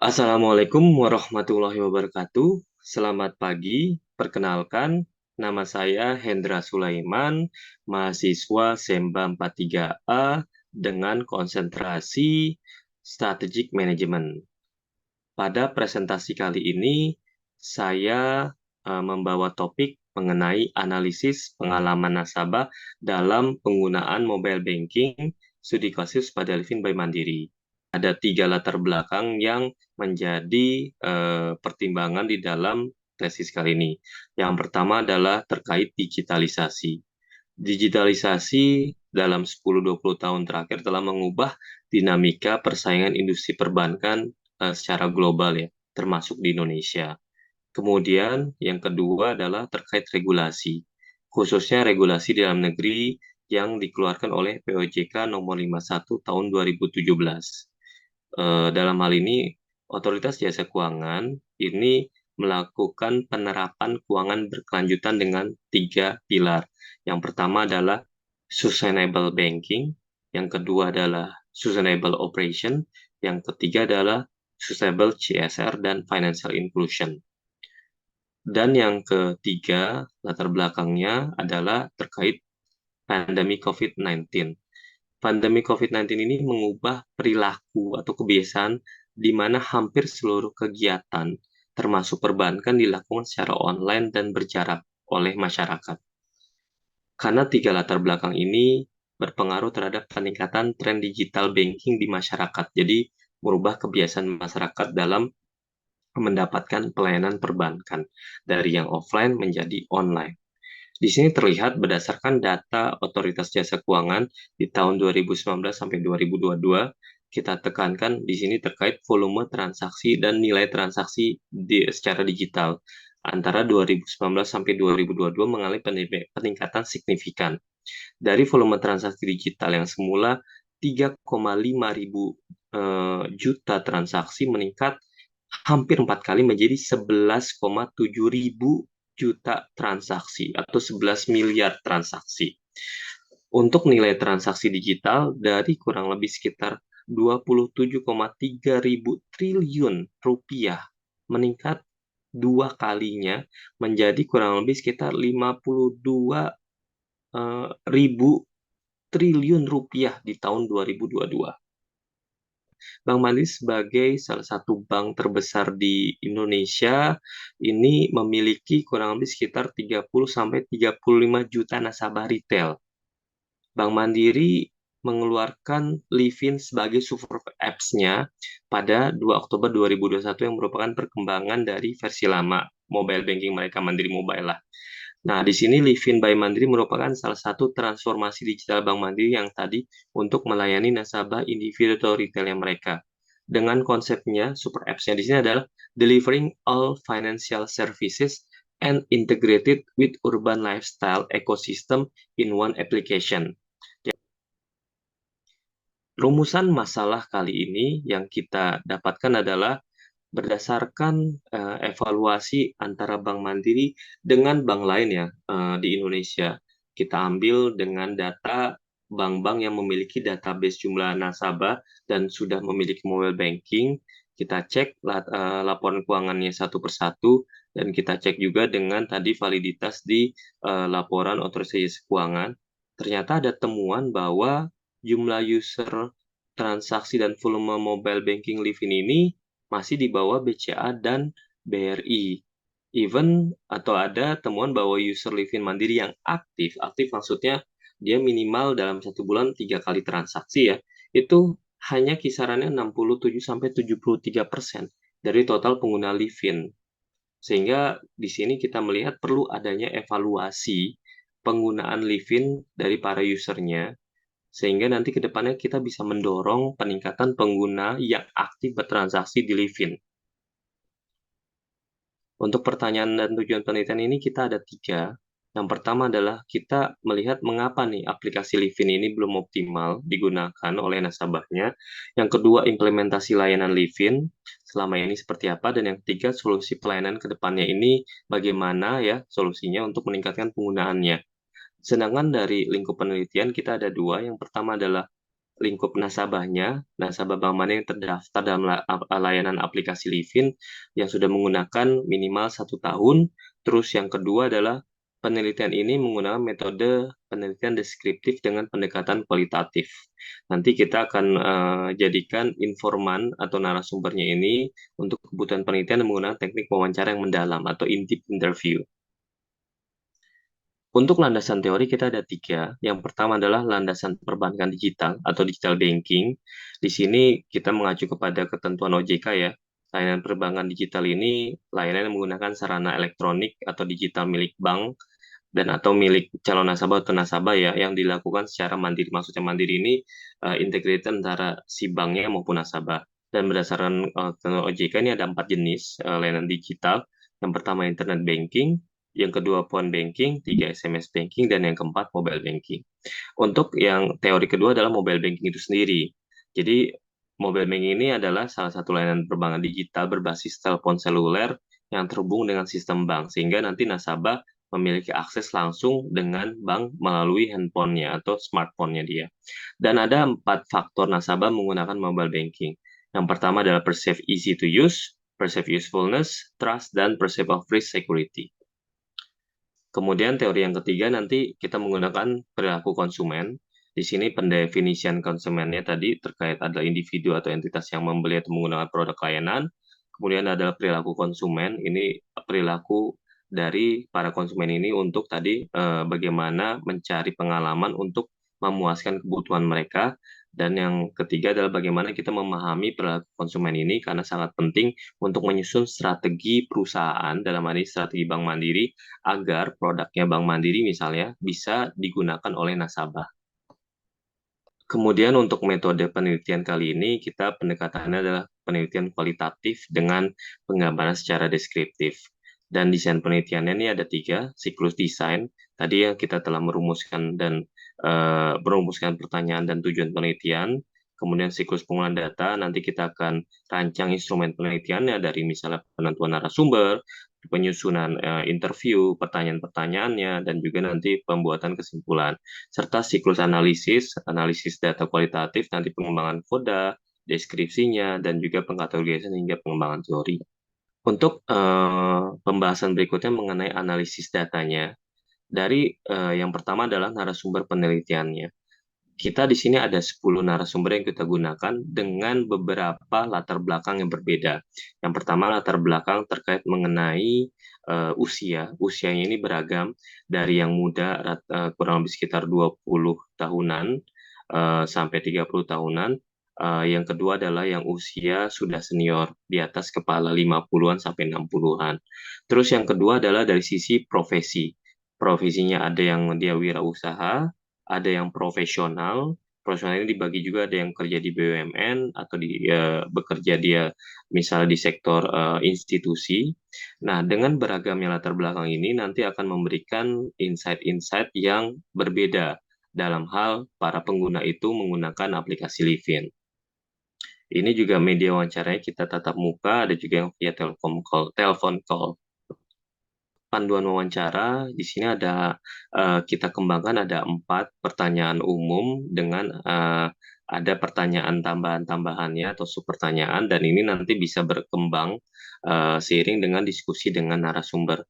Assalamualaikum warahmatullahi wabarakatuh. Selamat pagi. Perkenalkan, nama saya Hendra Sulaiman, mahasiswa Semba 43A dengan konsentrasi Strategic Management. Pada presentasi kali ini, saya membawa topik mengenai analisis pengalaman nasabah dalam penggunaan mobile banking studi kasus pada Livin by Mandiri. Ada tiga latar belakang yang menjadi pertimbangan di dalam tesis kali ini. Yang pertama adalah terkait digitalisasi. Digitalisasi dalam 10-20 tahun terakhir telah mengubah dinamika persaingan industri perbankan secara global ya, termasuk di Indonesia. Kemudian yang kedua adalah terkait regulasi, khususnya regulasi di dalam negeri yang dikeluarkan oleh POJK nomor 51 tahun 2017. Dalam hal ini, Otoritas Jasa Keuangan ini melakukan penerapan keuangan berkelanjutan dengan tiga pilar. Yang pertama adalah sustainable banking, yang kedua adalah sustainable operation, yang ketiga adalah sustainable CSR dan financial inclusion. Dan yang ketiga, latar belakangnya adalah terkait pandemi COVID-19. Pandemi COVID-19 ini mengubah perilaku atau kebiasaan di mana hampir seluruh kegiatan, termasuk perbankan, dilakukan secara online dan berjarak oleh masyarakat. Karena tiga latar belakang ini berpengaruh terhadap peningkatan tren digital banking di masyarakat. Jadi, merubah kebiasaan masyarakat dalam mendapatkan pelayanan perbankan dari yang offline menjadi online. Di sini terlihat berdasarkan data Otoritas Jasa Keuangan di tahun 2019 sampai 2022, kita tekankan di sini terkait volume transaksi dan nilai transaksi secara digital antara 2019 sampai 2022 mengalami peningkatan signifikan. Dari volume transaksi digital yang semula 3,5 ribu juta transaksi meningkat hampir 4 kali menjadi 11,7 ribu juta transaksi atau 11 miliar transaksi. Untuk nilai transaksi digital dari kurang lebih sekitar 27,3 ribu triliun rupiah meningkat dua kalinya menjadi kurang lebih sekitar 52 ribu triliun rupiah di tahun 2022. Bank Mandiri sebagai salah satu bank terbesar di Indonesia ini memiliki kurang lebih sekitar 30 sampai 35 juta nasabah retail. Bank Mandiri mengeluarkan Livin sebagai super apps-nya pada 2 Oktober 2021 yang merupakan perkembangan dari versi lama mobile banking mereka, Mandiri Mobile lah. Nah, di sini Livin by Mandiri merupakan salah satu transformasi digital Bank Mandiri yang tadi untuk melayani nasabah individu atau retail yang mereka. Dengan konsepnya, super apps-nya di sini adalah delivering all financial services and integrated with urban lifestyle ecosystem in one application. Rumusan masalah kali ini yang kita dapatkan adalah berdasarkan evaluasi antara Bank Mandiri dengan bank lain ya di Indonesia. Kita ambil dengan data bank-bank yang memiliki database jumlah nasabah dan sudah memiliki mobile banking. Kita cek laporan keuangannya satu persatu dan kita cek juga dengan tadi validitas di laporan otorisasi keuangan. Ternyata ada temuan bahwa jumlah user transaksi dan volume mobile banking Livin ini masih di bawah BCA dan BRI. Even atau ada temuan bahwa user Livin Mandiri yang aktif maksudnya dia minimal dalam satu bulan 3 kali transaksi ya, itu hanya kisarannya 67-73% dari total pengguna Livin. Sehingga di sini kita melihat perlu adanya evaluasi penggunaan Livin dari para usernya sehingga nanti ke depannya kita bisa mendorong peningkatan pengguna yang aktif bertransaksi di Livin. Untuk pertanyaan dan tujuan penelitian ini kita ada tiga. Yang pertama adalah kita melihat mengapa nih aplikasi Livin ini belum optimal digunakan oleh nasabahnya. Yang kedua, implementasi layanan Livin selama ini seperti apa. Dan yang ketiga, solusi pelayanan ke depannya ini bagaimana ya solusinya untuk meningkatkan penggunaannya. Sedangkan dari lingkup penelitian kita ada dua. Yang pertama adalah lingkup nasabahnya, nasabah bank mana yang terdaftar dalam layanan aplikasi Livin yang sudah menggunakan minimal 1 tahun. Terus yang kedua adalah penelitian ini menggunakan metode penelitian deskriptif dengan pendekatan kualitatif. Nanti kita akan jadikan informan atau narasumbernya ini untuk kebutuhan penelitian menggunakan teknik wawancara yang mendalam atau in-depth interview. Untuk landasan teori kita ada 3. Yang pertama adalah landasan perbankan digital atau digital banking. Di sini kita mengacu kepada ketentuan OJK ya. Layanan perbankan digital ini layanan yang menggunakan sarana elektronik atau digital milik bank dan atau milik calon nasabah atau nasabah ya yang dilakukan secara mandiri. Maksudnya mandiri ini integrated antara si banknya maupun nasabah. Dan berdasarkan ketentuan OJK ini ada 4 jenis layanan digital. Yang pertama internet banking, yang kedua phone banking, 3 SMS banking, dan yang keempat mobile banking. Untuk yang teori kedua adalah mobile banking itu sendiri. Jadi mobile banking ini adalah salah satu layanan perbankan digital berbasis telepon seluler yang terhubung dengan sistem bank, sehingga nanti nasabah memiliki akses langsung dengan bank melalui handphonenya atau smartphone-nya dia. Dan ada 4 faktor nasabah menggunakan mobile banking. Yang pertama adalah perceive easy to use, perceive usefulness, trust, dan perceive of risk security. Kemudian teori yang ketiga nanti kita menggunakan perilaku konsumen. Di sini pendefinisian konsumennya tadi terkait adalah individu atau entitas yang membeli atau menggunakan produk layanan. Kemudian adalah perilaku konsumen, ini perilaku dari para konsumen ini untuk tadi bagaimana mencari pengalaman untuk memuaskan kebutuhan mereka. Dan yang ketiga adalah bagaimana kita memahami perilaku konsumen ini karena sangat penting untuk menyusun strategi perusahaan, dalam hal ini strategi Bank Mandiri, agar produknya Bank Mandiri misalnya bisa digunakan oleh nasabah. Kemudian untuk metode penelitian kali ini kita pendekatannya adalah penelitian kualitatif dengan penggambaran secara deskriptif. Dan desain penelitiannya ini ada 3, siklus desain. Tadi ya kita telah merumuskan dan merumuskan pertanyaan dan tujuan penelitian. Kemudian siklus pengumpulan data, nanti kita akan rancang instrumen penelitiannya dari misalnya penentuan narasumber, penyusunan interview, pertanyaan-pertanyaannya, dan juga nanti pembuatan kesimpulan. Serta siklus analisis, analisis data kualitatif, nanti pengembangan koda, deskripsinya, dan juga pengkategorisan hingga pengembangan teori. Untuk pembahasan berikutnya mengenai analisis datanya, dari yang pertama adalah narasumber penelitiannya. Kita di sini ada 10 narasumber yang kita gunakan dengan beberapa latar belakang yang berbeda. Yang pertama latar belakang terkait mengenai usia. Usianya ini beragam dari yang muda kurang lebih sekitar 20 tahunan sampai 30 tahunan. Yang kedua adalah yang usia sudah senior, di atas kepala 50-an sampai 60-an. Terus yang kedua adalah dari sisi profesi. Profesinya ada yang dia wirausaha, ada yang profesional. Profesional ini dibagi juga, ada yang kerja di BUMN atau bekerja dia misalnya di sektor institusi. Nah, dengan beragamnya latar belakang ini nanti akan memberikan insight-insight yang berbeda dalam hal para pengguna itu menggunakan aplikasi Livin. Ini juga media wawancaranya kita tatap muka, ada juga yang via telepon call. Panduan wawancara di sini ada kita kembangkan ada 4 pertanyaan umum dengan ada pertanyaan tambahan-tambahannya atau subpertanyaan, dan ini nanti bisa berkembang seiring dengan diskusi dengan narasumber.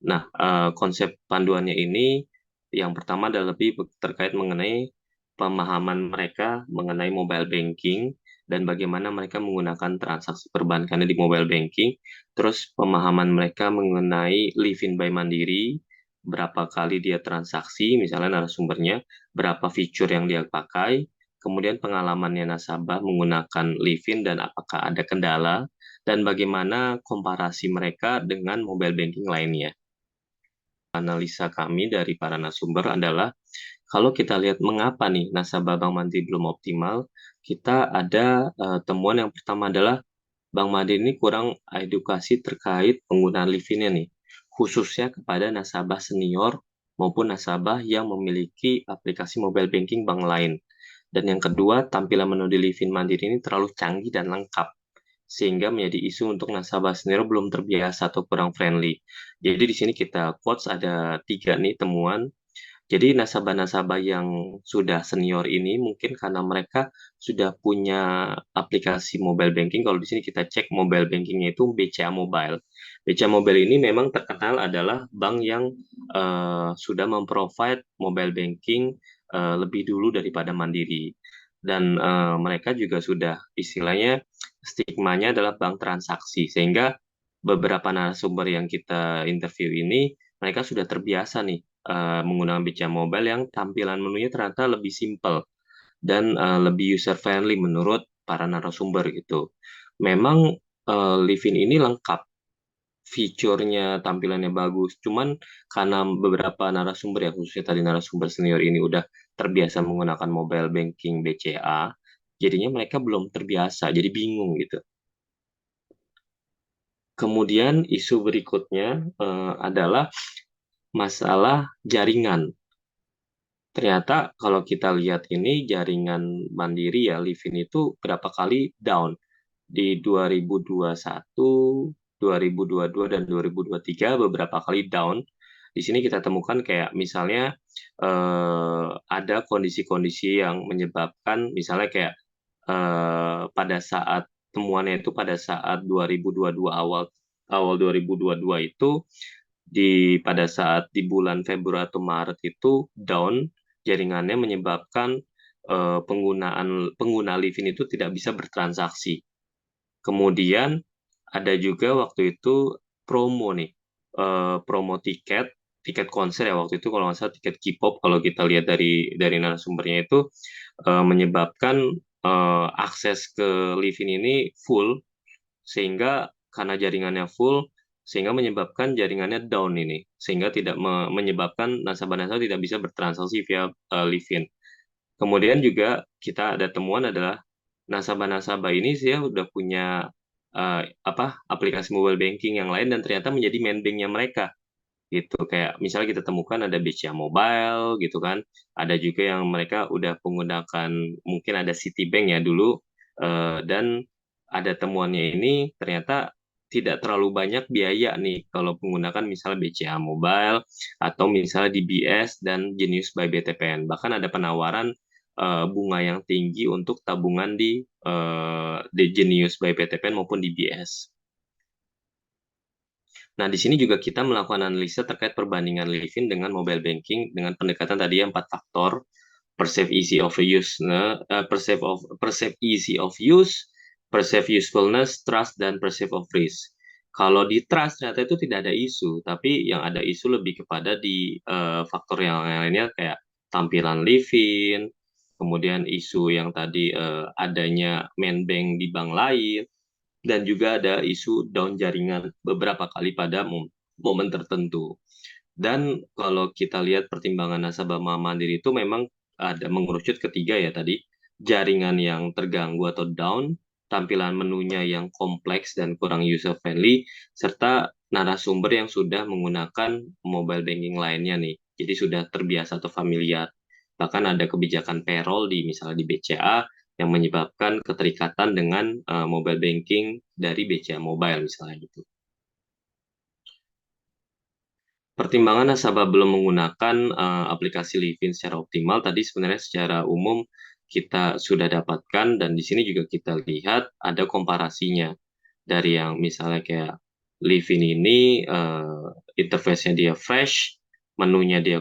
Nah, konsep panduannya ini yang pertama adalah lebih terkait mengenai pemahaman mereka mengenai mobile banking dan bagaimana mereka menggunakan transaksi perbankannya di mobile banking, terus pemahaman mereka mengenai Livin by Mandiri, berapa kali dia transaksi, misalnya narasumbernya, berapa fitur yang dia pakai, kemudian pengalamannya nasabah menggunakan Livin dan apakah ada kendala, dan bagaimana komparasi mereka dengan mobile banking lainnya. Analisa kami dari para narasumber adalah kalau kita lihat mengapa nih nasabah Bank Mandiri belum optimal, kita ada temuan yang pertama adalah Bank Mandiri ini kurang edukasi terkait penggunaan Livin-nya nih, khususnya kepada nasabah senior maupun nasabah yang memiliki aplikasi mobile banking bank lain. Dan yang kedua, tampilan menu di Livin Mandiri ini terlalu canggih dan lengkap, sehingga menjadi isu untuk nasabah senior belum terbiasa atau kurang friendly. Jadi di sini kita quotes ada 3 nih temuan. Jadi nasabah-nasabah yang sudah senior ini mungkin karena mereka sudah punya aplikasi mobile banking. Kalau di sini kita cek mobile bankingnya itu BCA Mobile. BCA Mobile ini memang terkenal adalah bank yang sudah memprovide mobile banking lebih dulu daripada Mandiri. Dan mereka juga sudah istilahnya stigmanya adalah bank transaksi. Sehingga beberapa narasumber yang kita interview ini mereka sudah terbiasa nih menggunakan BCA Mobile yang tampilan menunya ternyata lebih simple dan lebih user friendly menurut para narasumber gitu. Memang Livin ini lengkap, fiturnya, tampilannya bagus. Cuman karena beberapa narasumber ya khususnya tadi narasumber senior ini udah terbiasa menggunakan mobile banking BCA, jadinya mereka belum terbiasa, jadi bingung gitu. Kemudian isu berikutnya adalah masalah jaringan. Ternyata kalau kita lihat ini jaringan Mandiri ya, Livin itu berapa kali down di 2021, 2022 dan 2023 beberapa kali down. Di sini kita temukan kayak misalnya ada kondisi-kondisi yang menyebabkan misalnya kayak pada saat temuannya itu pada saat 2022 awal awal 2022 itu pada saat di bulan Februari atau Maret itu down jaringannya menyebabkan pengguna Livin itu tidak bisa bertransaksi. Kemudian ada juga waktu itu promo nih, promo tiket konser ya waktu itu kalau nggak salah tiket K-pop kalau kita lihat dari narasumbernya itu menyebabkan akses ke Livin ini full sehingga karena jaringannya full sehingga menyebabkan jaringannya down ini sehingga tidak menyebabkan nasabah-nasabah tidak bisa bertransaksi via Livin. Kemudian juga kita ada temuan adalah nasabah-nasabah ini sih ya udah punya aplikasi mobile banking yang lain dan ternyata menjadi main banknya mereka gitu kayak misalnya kita temukan ada BCA Mobile gitu kan ada juga yang mereka udah menggunakan mungkin ada Citibank ya dulu dan ada temuannya ini ternyata tidak terlalu banyak biaya nih kalau menggunakan misalnya BCA Mobile atau misalnya DBS dan Genius by BTPN bahkan ada penawaran bunga yang tinggi untuk tabungan di Genius by BTPN maupun DBS. Nah, di sini juga kita melakukan analisa terkait perbandingan Livin dengan mobile banking dengan pendekatan tadi yang 4 faktor, perceive easy of use, perceive easy of use, perceive usefulness, trust, dan perceive of risk. Kalau di trust ternyata itu tidak ada isu, tapi yang ada isu lebih kepada di faktor yang lainnya kayak tampilan Livin, kemudian isu yang tadi adanya main bank di bank lain, dan juga ada isu down jaringan beberapa kali pada momen tertentu. Dan kalau kita lihat pertimbangan nasabah Bank Mandiri itu memang ada mengerucut ketiga ya tadi, jaringan yang terganggu atau down, tampilan menunya yang kompleks dan kurang user friendly, serta narasumber yang sudah menggunakan mobile banking lainnya nih. Jadi sudah terbiasa atau familiar. Bahkan ada kebijakan payroll di misalnya di BCA yang menyebabkan keterikatan dengan mobile banking dari BCA Mobile misalnya gitu. Pertimbangan nasabah belum menggunakan aplikasi Livin secara optimal tadi sebenarnya secara umum kita sudah dapatkan dan di sini juga kita lihat ada komparasinya dari yang misalnya kayak Livin ini interface-nya dia fresh, menunya dia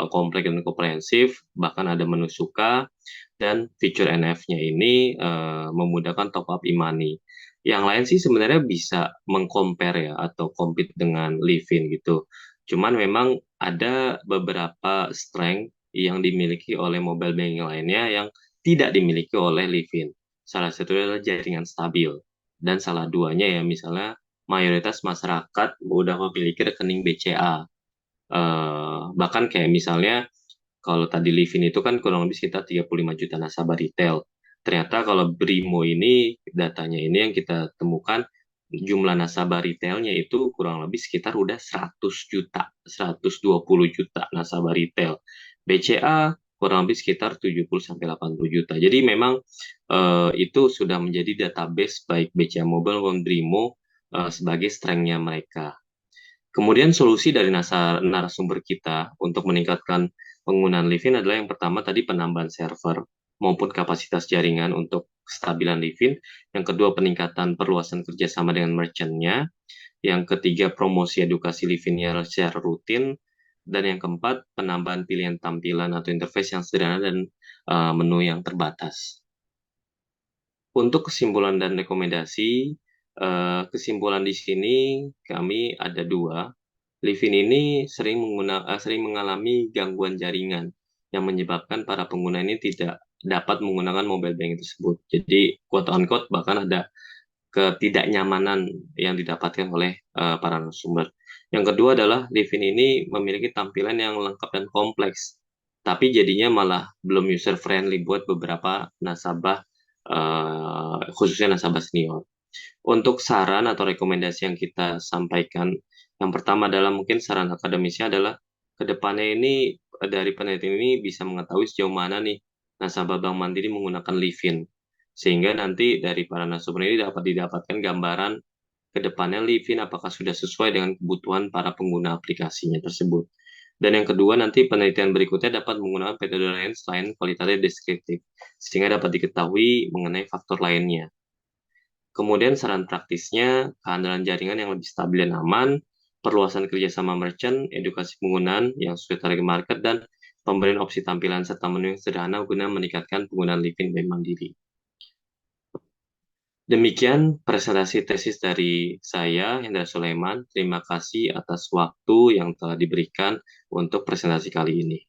kompleks dan komprehensif, bahkan ada menu suka dan fitur NF-nya ini memudahkan top up e-money. Yang lain sih sebenarnya bisa mengcompare ya atau compete dengan Livin gitu. Cuman memang ada beberapa strength yang dimiliki oleh mobile banking lainnya yang tidak dimiliki oleh Livin. Salah satunya adalah jaringan stabil. Dan salah duanya ya misalnya mayoritas masyarakat udah memiliki rekening BCA. Bahkan kayak misalnya kalau tadi Livin itu kan kurang lebih sekitar 35 juta nasabah retail. Ternyata kalau Brimo ini datanya ini yang kita temukan jumlah nasabah retailnya itu kurang lebih sekitar udah 100 juta, 120 juta nasabah retail. BCA kurang lebih sekitar 70 sampai 80 juta. Jadi memang itu sudah menjadi database baik BCA Mobile maupun Brimo sebagai strength-nya mereka. Kemudian solusi dari narasumber kita untuk meningkatkan Penggunaan Livin adalah yang pertama tadi penambahan server maupun kapasitas jaringan untuk kestabilan Livin. Yang kedua peningkatan perluasan kerjasama dengan merchant-nya. Yang ketiga promosi edukasi Livin-nya secara rutin. Dan yang keempat penambahan pilihan tampilan atau interface yang sederhana dan menu yang terbatas. Untuk kesimpulan dan rekomendasi, kesimpulan di sini kami ada dua. Livin ini sering mengalami gangguan jaringan yang menyebabkan para pengguna ini tidak dapat menggunakan mobile banking tersebut. Jadi, quote on quote bahkan ada ketidaknyamanan yang didapatkan oleh para narasumber. Yang kedua adalah Livin ini memiliki tampilan yang lengkap dan kompleks, tapi jadinya malah belum user friendly buat beberapa nasabah, khususnya nasabah senior. Untuk saran atau rekomendasi yang kita sampaikan, yang pertama adalah mungkin saran akademisnya adalah ke depannya ini dari penelitian ini bisa mengetahui sejauh mana nih nasabah Bank Mandiri menggunakan Livin. Sehingga nanti dari para nasabah ini dapat didapatkan gambaran ke depannya Livin apakah sudah sesuai dengan kebutuhan para pengguna aplikasinya tersebut. Dan yang kedua, nanti penelitian berikutnya dapat menggunakan metode lain selain kualitatif deskriptif, sehingga dapat diketahui mengenai faktor lainnya. Kemudian saran praktisnya, kehandalan jaringan yang lebih stabil dan aman, perluasan kerjasama merchant, edukasi penggunaan yang sesuai target market, dan pemberian opsi tampilan serta menu yang sederhana guna meningkatkan penggunaan Livin Bank Mandiri. Demikian presentasi tesis dari saya, Hendra Sulaiman. Terima kasih atas waktu yang telah diberikan untuk presentasi kali ini.